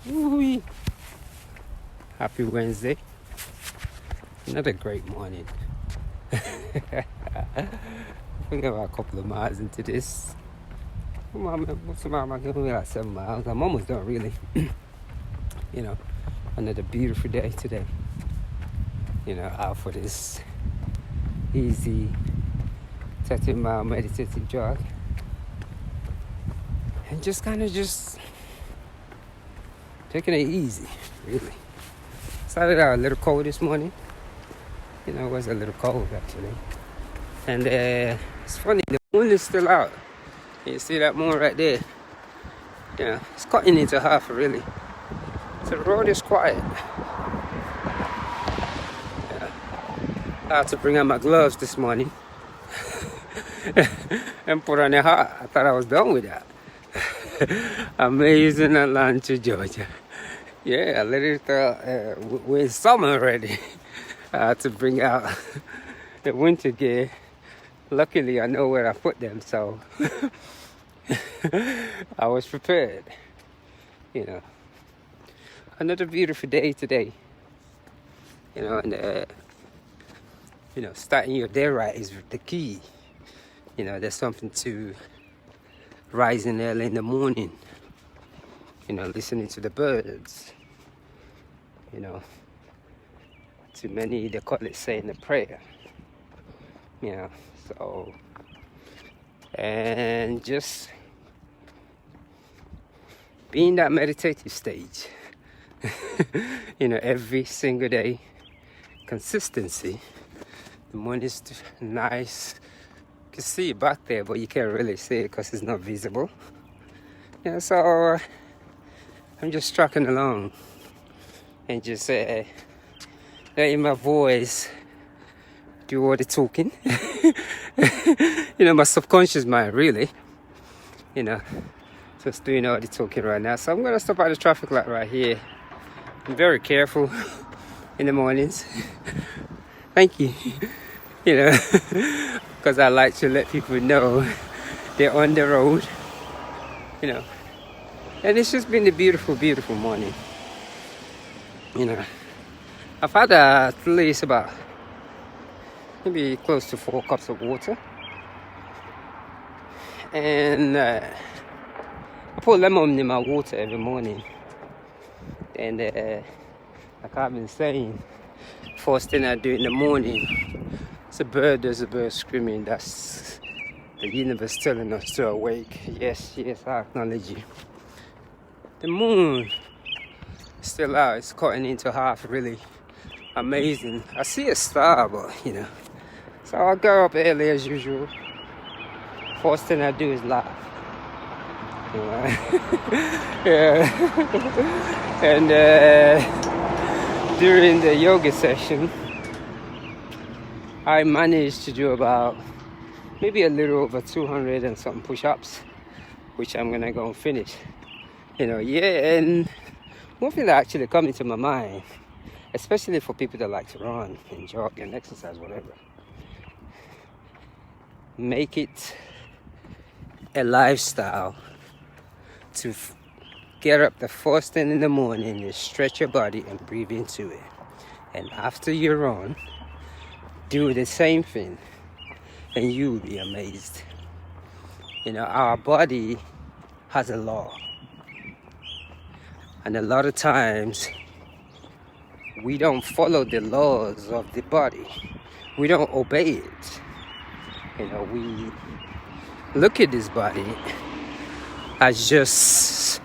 Ooh-wee. Happy Wednesday. Another great morning. We got about a couple of miles into this. What's the matter? I'm giving me like 7 miles. I'm almost done, really. Another beautiful day today. Out for this easy 30-mile meditative jog. And just taking it easy, really. Started out a little cold this morning. It was a little cold, actually. And it's funny, the moon is still out. You see that moon right there? It's cutting into half, really. So the road is quiet. I had to bring out my gloves this morning and put on a hat. I thought I was done with that. Amazing Atlanta, Georgia. Yeah, I literally thought we're in summer already. I had to bring out the winter gear. Luckily, I know where I put them, so I was prepared. Another beautiful day today. Starting your day right is the key. There's something to rising early in the morning. Listening to the birds. Too many, they call it saying a prayer. And just be in that meditative stage. Every single day. Consistency. The moon is nice. You can see it back there, but you can't really see it because it's not visible. So I'm just trucking along and just letting my voice do all the talking. My subconscious mind, really. Just doing all the talking right now. So I'm going to stop at the traffic light right here. I'm very careful in the mornings. Thank you. Because I like to let people know they're on the road. And it's just been a beautiful, beautiful morning. I've had at least about maybe close to 4 cups of water. And I put lemon in my water every morning. And like I've been saying, first thing I do in the morning, there's a bird screaming. That's the universe telling us to awake. Yes, I acknowledge you. The moon is still out. It's cutting into half, really amazing. I see a star, but So I'll go up early as usual. First thing I do is laugh. Yeah. And during the yoga session, I managed to do about maybe a little over 200 and something push-ups, which I'm gonna go and finish. And one thing that actually come into my mind, especially for people that like to run and jog and exercise, whatever, make it a lifestyle to get up the first thing in the morning and stretch your body and breathe into it. And after you run, do the same thing and you'll be amazed. Our body has a law. And a lot of times, we don't follow the laws of the body. We don't obey it. We look at this body as just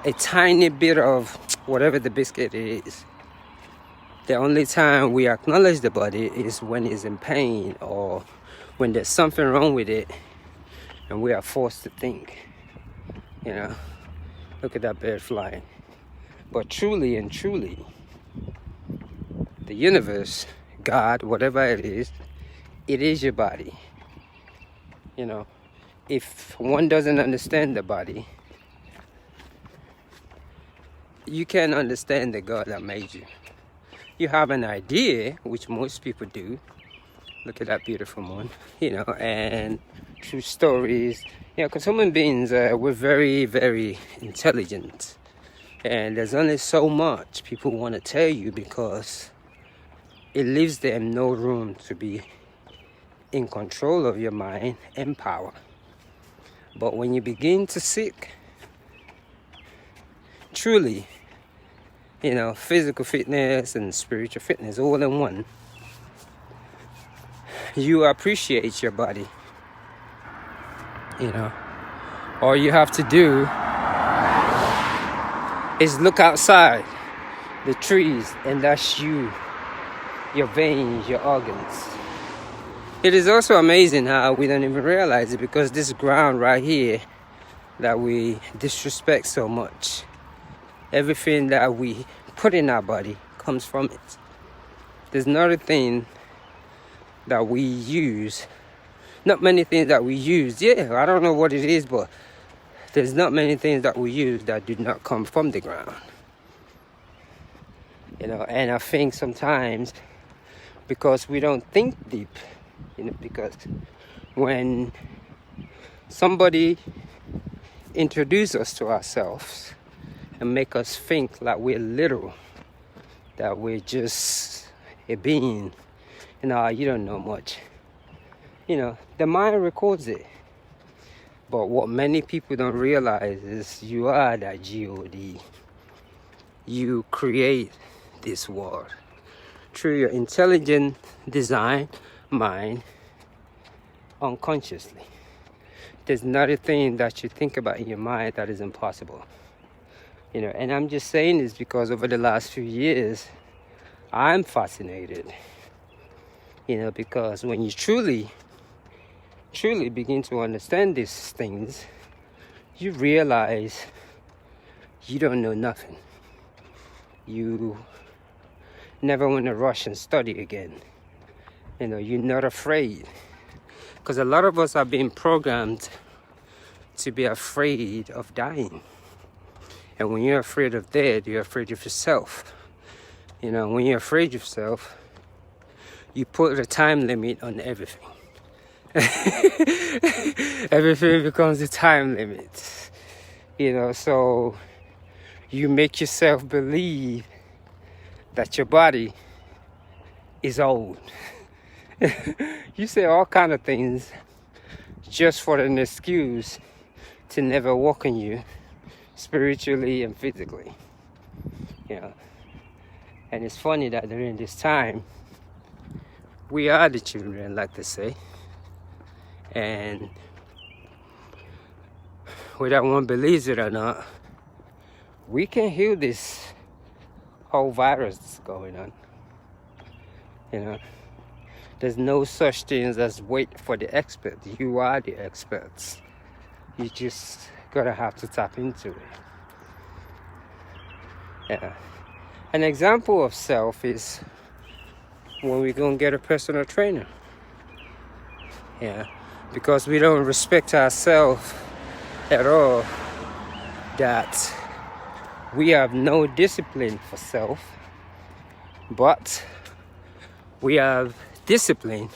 a tiny bit of whatever the biscuit is. The only time we acknowledge the body is when it's in pain or when there's something wrong with it and we are forced to think. Look at that bird flying. But truly and truly, the universe, God, whatever it is your body. If one doesn't understand the body, you can't understand the God that made you. You have an idea, which most people do. Look at that beautiful moon, and through stories. Because human beings, we're very, very intelligent. And there's only so much people want to tell you because it leaves them no room to be in control of your mind and power. But when you begin to seek truly, physical fitness and spiritual fitness all in one, you appreciate your body. All you have to do is look outside the trees, and that's you, your veins, your organs. It is also amazing how we don't even realize it, because this ground right here that we disrespect so much, everything that we put in our body comes from it. There's not a thing that we use, not many things that we use. I don't know what it is, but there's not many things that we use that do not come from the ground. And I think sometimes because we don't think deep, because when somebody introduces us to ourselves and make us think like we're little, that we're just a being, you don't know much. The mind records it. But what many people don't realize is you are that God. You create this world through your intelligent design mind unconsciously. There's not a thing that you think about in your mind that is impossible. And I'm just saying this because over the last few years, I'm fascinated. Because when you truly begin to understand these things, you realize you don't know nothing. You never want to rush and study again. You're not afraid. Because a lot of us are being programmed to be afraid of dying. And when you're afraid of death, you're afraid of yourself. When you're afraid of yourself, you put a time limit on everything. Everything becomes a time limit. So you make yourself believe that your body is old. You say all kind of things just for an excuse to never work on you spiritually and physically. And it's funny that during this time, we are the children, like they say. And whether one believes it or not, we can heal this whole virus that's going on. There's no such thing as wait for the expert. You are the experts. You just gotta have to tap into it. An example of self is when we go and get a personal trainer. Because we don't respect ourselves at all, that we have no discipline for self, but we have discipline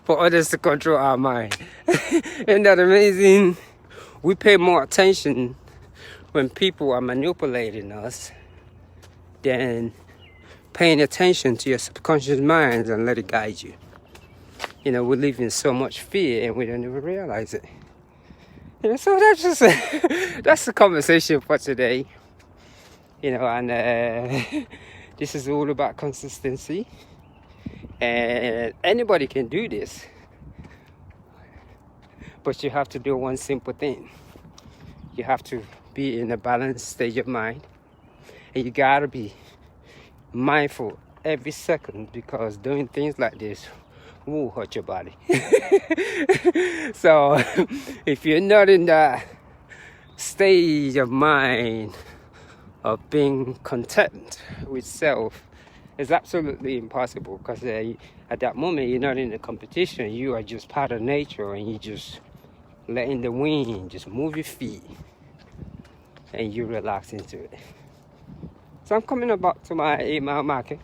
for others to control our mind. Isn't that amazing? We pay more attention when people are manipulating us than paying attention to your subconscious mind and let it guide you. We live in so much fear and we don't even realize it. So that's just that's the conversation for today. And this is all about consistency. And anybody can do this. But you have to do one simple thing. You have to be in a balanced state of mind. And you gotta be mindful every second, because doing things like this will hurt your body. So if you're not in that stage of mind of being content with self, it's absolutely impossible, because at that moment you're not in a competition. You are just part of nature, and you just letting the wind just move your feet and you relax into it. So I'm coming about to my 8 mile market,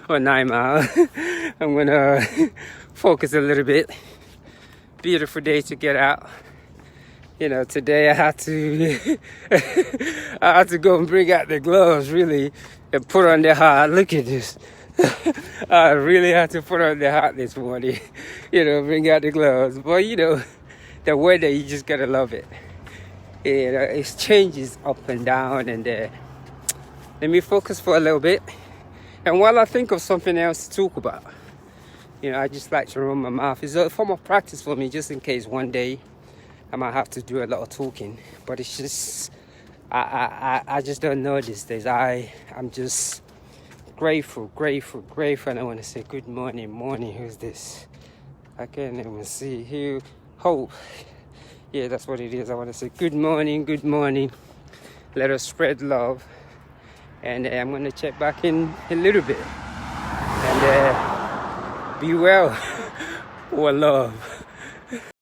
or 9 Mile. I'm gonna focus a little bit. Beautiful day to get out. You know, today I had to go and bring out the gloves, really, and put on the hat. Look at this. I really had to put on the hat this morning, you know, bring out the gloves. But, you know, the weather, you just gotta love it. You know, it changes up and down, and let me focus for a little bit. And while I think of something else to talk about, you know, I just like to run my mouth. It's a form of practice for me, just in case one day I might have to do a lot of talking. But it's just, I just don't know these days. I'm just grateful, and I want to say good morning. Who's this? I can't even see. Here, Hope. Yeah, that's what it is. I want to say good morning. Let us spread love. And I'm going to check back in a little bit. And be well. Or love.